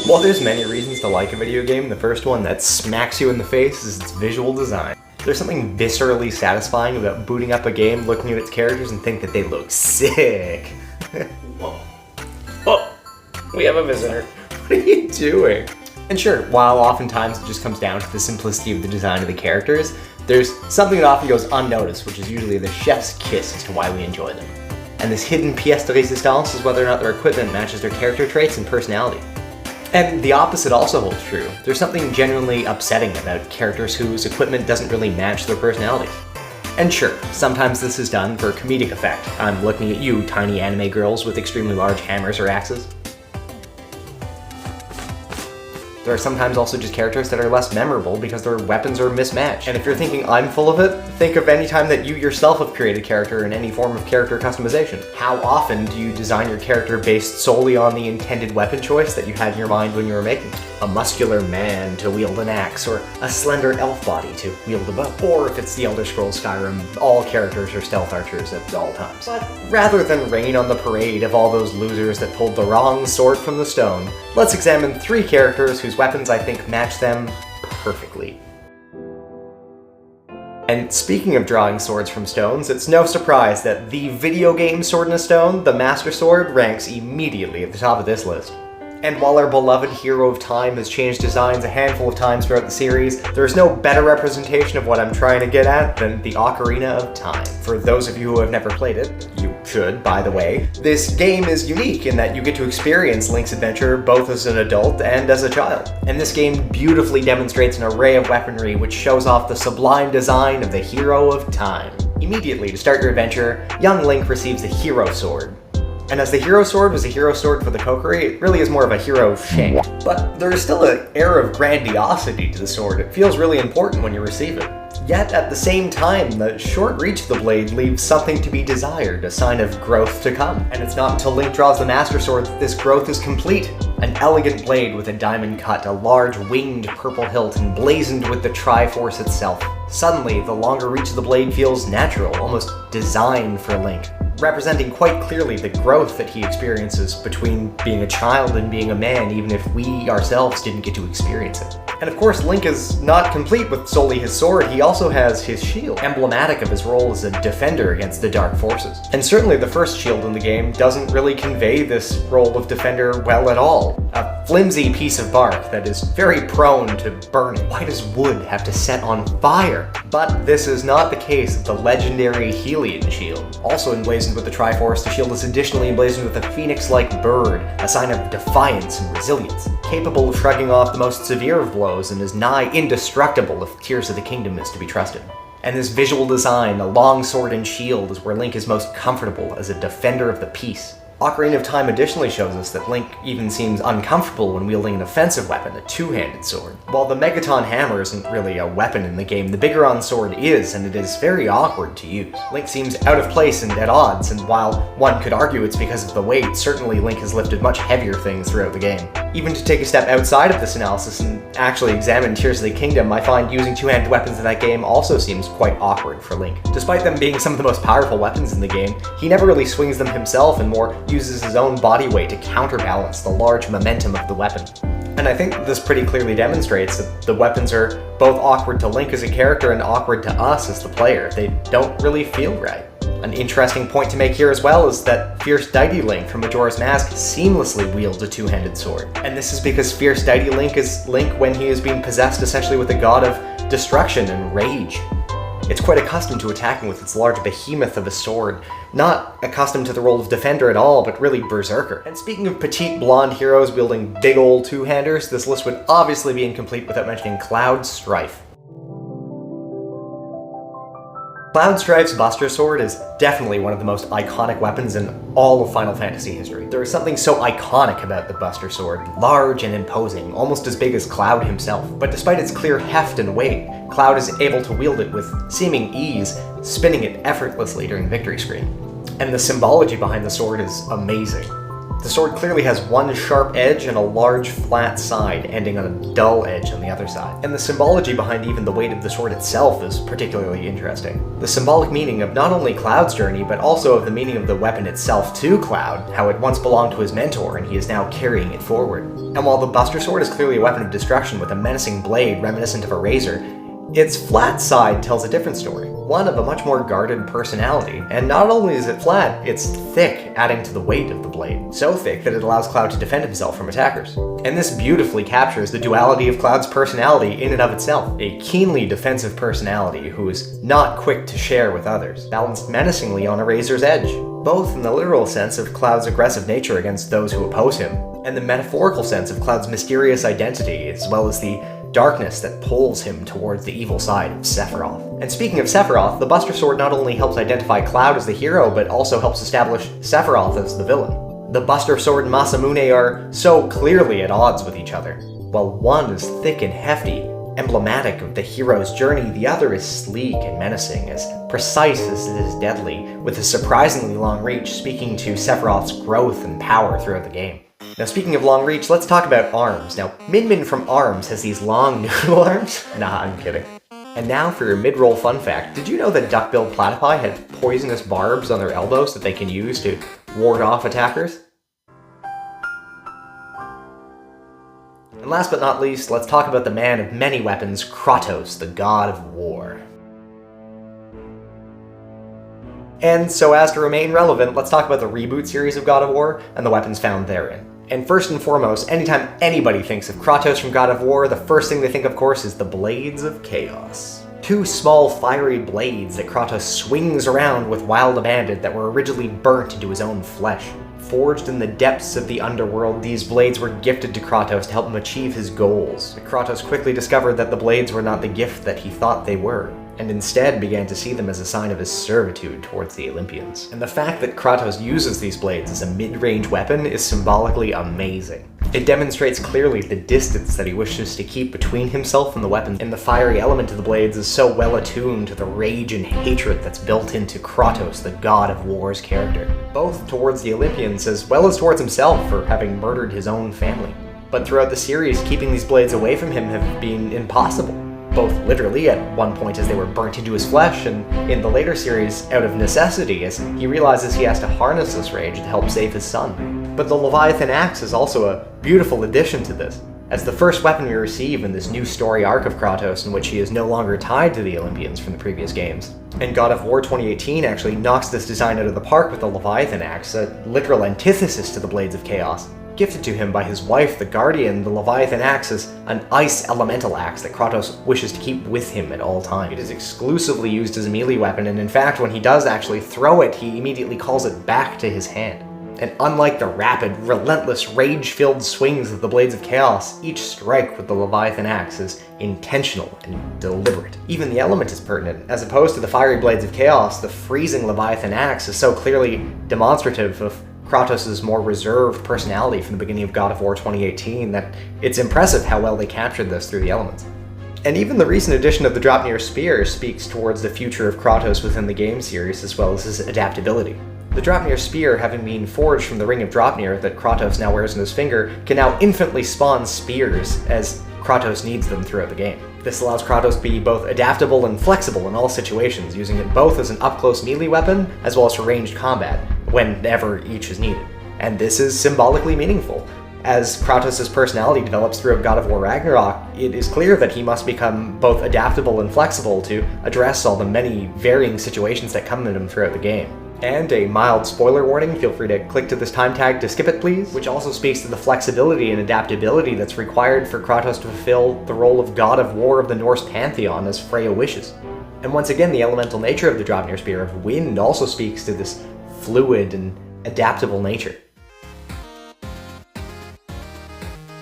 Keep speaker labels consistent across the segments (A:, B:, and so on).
A: While there's many reasons to like a video game, the first one that smacks you in the face is its visual design. There's something viscerally satisfying about booting up a game, looking at its characters, and think that they look sick.
B: Whoa. Oh, we have a visitor.
A: What are you doing? And sure, while oftentimes it just comes down to the simplicity of the design of the characters, there's something that often goes unnoticed, which is usually the chef's kiss as to why we enjoy them. And this hidden pièce de résistance is whether or not their equipment matches their character traits and personality. And the opposite also holds true. There's something genuinely upsetting about characters whose equipment doesn't really match their personalities. And sure, sometimes this is done for comedic effect. I'm looking at you, tiny anime girls with extremely large hammers or axes. There are sometimes also just characters that are less memorable because their weapons are mismatched. And if you're thinking I'm full of it, think of any time that you yourself have created a character in any form of character customization. How often do you design your character based solely on the intended weapon choice that you had in your mind when you were making it? A muscular man to wield an axe, or a slender elf body to wield a bow. Or if it's the Elder Scrolls Skyrim, all characters are stealth archers at all times. But rather than rain on the parade of all those losers that pulled the wrong sword from the stone, let's examine 3 characters whose weapons I think match them perfectly. And speaking of drawing swords from stones, it's no surprise that the video game Sword in a Stone, the Master Sword, ranks immediately at the top of this list. And while our beloved hero of time has changed designs a handful of times throughout the series, there's no better representation of what I'm trying to get at than the Ocarina of Time. For those of you who have never played it, you should, by the way, this game is unique in that you get to experience Link's adventure both as an adult and as a child. And this game beautifully demonstrates an array of weaponry which shows off the sublime design of the hero of time. Immediately, to start your adventure, young Link receives the Hero Sword. And as the Hero Sword was a hero sword for the Kokiri, it really is more of a hero shank. But there is still an air of grandiosity to the sword. It feels really important when you receive it. Yet at the same time, the short reach of the blade leaves something to be desired, a sign of growth to come. And it's not until Link draws the Master Sword that this growth is complete. An elegant blade with a diamond cut, a large winged purple hilt, emblazoned with the Triforce itself. Suddenly, the longer reach of the blade feels natural, almost designed for Link, representing quite clearly the growth that he experiences between being a child and being a man, even if we ourselves didn't get to experience it. And of course, Link is not complete with solely his sword, he also has his shield, emblematic of his role as a defender against the dark forces. And certainly the first shield in the game doesn't really convey this role of defender well at all. A flimsy piece of bark that is very prone to burning. Why does wood have to set on fire? But this is not the case of the legendary Hylian Shield. Also emblazoned with the Triforce, the shield is additionally emblazoned with a phoenix-like bird, a sign of defiance and resilience, capable of shrugging off the most severe of blows and is nigh indestructible if Tears of the Kingdom is to be trusted. And this visual design, a long sword and shield, is where Link is most comfortable as a defender of the peace. Ocarina of Time additionally shows us that Link even seems uncomfortable when wielding an offensive weapon, a two-handed sword. While the Megaton hammer isn't really a weapon in the game, the Bigoron sword is, and it is very awkward to use. Link seems out of place and at odds, and while one could argue it's because of the weight, certainly Link has lifted much heavier things throughout the game. Even to take a step outside of this analysis and actually examine Tears of the Kingdom, I find using two-handed weapons in that game also seems quite awkward for Link. Despite them being some of the most powerful weapons in the game, he never really swings them himself and more uses his own body weight to counterbalance the large momentum of the weapon. And I think this pretty clearly demonstrates that the weapons are both awkward to Link as a character and awkward to us as the player. They don't really feel right. An interesting point to make here as well is that Fierce Deity Link from Majora's Mask seamlessly wields a two-handed sword. And this is because Fierce Deity Link is Link when he is being possessed essentially with the god of destruction and rage. It's quite accustomed to attacking with its large behemoth of a sword, not accustomed to the role of defender at all, but really berserker. And speaking of petite blonde heroes wielding big old two-handers, this list would obviously be incomplete without mentioning Cloud Strife. Cloud Strife's Buster Sword is definitely one of the most iconic weapons in all of Final Fantasy history. There is something so iconic about the Buster Sword, large and imposing, almost as big as Cloud himself. But despite its clear heft and weight, Cloud is able to wield it with seeming ease, spinning it effortlessly during the victory screen. And the symbology behind the sword is amazing. The sword clearly has one sharp edge and a large flat side, ending on a dull edge on the other side. And the symbology behind even the weight of the sword itself is particularly interesting. The symbolic meaning of not only Cloud's journey, but also of the meaning of the weapon itself to Cloud, how it once belonged to his mentor and he is now carrying it forward. And while the Buster Sword is clearly a weapon of destruction with a menacing blade reminiscent of a razor, its flat side tells a different story, one of a much more guarded personality. And not only is it flat, it's thick, adding to the weight of the blade. So thick that it allows Cloud to defend himself from attackers. And this beautifully captures the duality of Cloud's personality in and of itself. A keenly defensive personality who is not quick to share with others, balanced menacingly on a razor's edge, both in the literal sense of Cloud's aggressive nature against those who oppose him, and the metaphorical sense of Cloud's mysterious identity, as well as the darkness that pulls him towards the evil side of Sephiroth. And speaking of Sephiroth, the Buster Sword not only helps identify Cloud as the hero, but also helps establish Sephiroth as the villain. The Buster Sword and Masamune are so clearly at odds with each other. While one is thick and hefty, emblematic of the hero's journey, the other is sleek and menacing, as precise as it is deadly, with a surprisingly long reach, speaking to Sephiroth's growth and power throughout the game. Now, speaking of long reach, let's talk about arms. Now, Min Min from ARMS has these long noodle arms. Nah, I'm kidding. And now for your mid-roll fun fact. Did you know that duck-billed platypi had poisonous barbs on their elbows that they can use to ward off attackers? And last but not least, let's talk about the man of many weapons, Kratos, the god of war. And so as to remain relevant, let's talk about the reboot series of God of War and the weapons found therein. And first and foremost, anytime anybody thinks of Kratos from God of War, the first thing they think, of course, is the Blades of Chaos. Two small fiery blades that Kratos swings around with wild abandon that were originally burnt into his own flesh. Forged in the depths of the underworld, these blades were gifted to Kratos to help him achieve his goals. But Kratos quickly discovered that the blades were not the gift that he thought they were, and instead began to see them as a sign of his servitude towards the Olympians. And the fact that Kratos uses these blades as a mid-range weapon is symbolically amazing. It demonstrates clearly the distance that he wishes to keep between himself and the weapon, and the fiery element of the blades is so well attuned to the rage and hatred that's built into Kratos, the god of war's character, both towards the Olympians as well as towards himself for having murdered his own family. But throughout the series, keeping these blades away from him have been impossible. Both literally at one point as they were burnt into his flesh, and in the later series out of necessity as he realizes he has to harness this rage to help save his son. But the Leviathan Axe is also a beautiful addition to this, as the first weapon we receive in this new story arc of Kratos in which he is no longer tied to the Olympians from the previous games. And God of War 2018 actually knocks this design out of the park with the Leviathan Axe, a literal antithesis to the Blades of Chaos. Gifted to him by his wife, the Guardian, the Leviathan Axe is an ice elemental axe that Kratos wishes to keep with him at all times. It is exclusively used as a melee weapon, and in fact, when he does actually throw it, he immediately calls it back to his hand. And unlike the rapid, relentless, rage-filled swings of the Blades of Chaos, each strike with the Leviathan Axe is intentional and deliberate. Even the element is pertinent. As opposed to the fiery Blades of Chaos, the freezing Leviathan Axe is so clearly demonstrative of Kratos' more reserved personality from the beginning of God of War 2018 that it's impressive how well they captured this through the elements. And even the recent addition of the Draupnir Spear speaks towards the future of Kratos within the game series as well as his adaptability. The Draupnir Spear, having been forged from the Ring of Draupnir that Kratos now wears on his finger, can now infinitely spawn spears as Kratos needs them throughout the game. This allows Kratos to be both adaptable and flexible in all situations, using it both as an up-close melee weapon as well as for ranged combat, whenever each is needed. And this is symbolically meaningful. As Kratos' personality develops throughout God of War Ragnarok, it is clear that he must become both adaptable and flexible to address all the many varying situations that come at him throughout the game. And a mild spoiler warning, feel free to click to this time tag to skip it please, which also speaks to the flexibility and adaptability that's required for Kratos to fulfill the role of God of War of the Norse pantheon as Freya wishes. And once again, the elemental nature of the Draupnir Spear of Wind also speaks to this fluid and adaptable nature.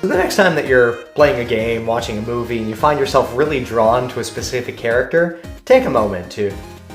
A: So the next time that you're playing a game, watching a movie, and you find yourself really drawn to a specific character, take a moment to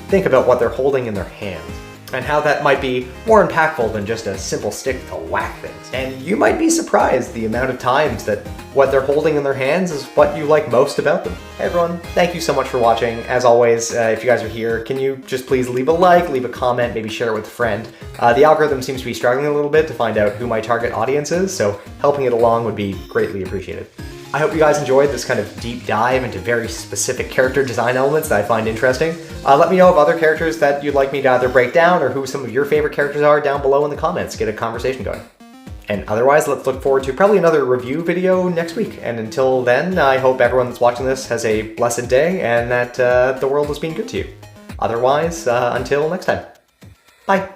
A: think about what they're holding in their hands. and how that might be more impactful than just a simple stick to whack things. And you might be surprised the amount of times that what they're holding in their hands is what you like most about them. Hey everyone, thank you so much for watching. As always, if you guys are here, can you just please leave a like, leave a comment, maybe share it with a friend. The algorithm seems to be struggling a little bit to find out who my target audience is, so helping it along would be greatly appreciated. I hope you guys enjoyed this kind of deep dive into very specific character design elements that I find interesting. Let me know of other characters that you'd like me to either break down or who some of your favorite characters are down below in the comments. Get a conversation going. And otherwise, let's look forward to probably another review video next week. And until then, I hope everyone that's watching this has a blessed day and that the world has been good to you. Otherwise, until next time. Bye.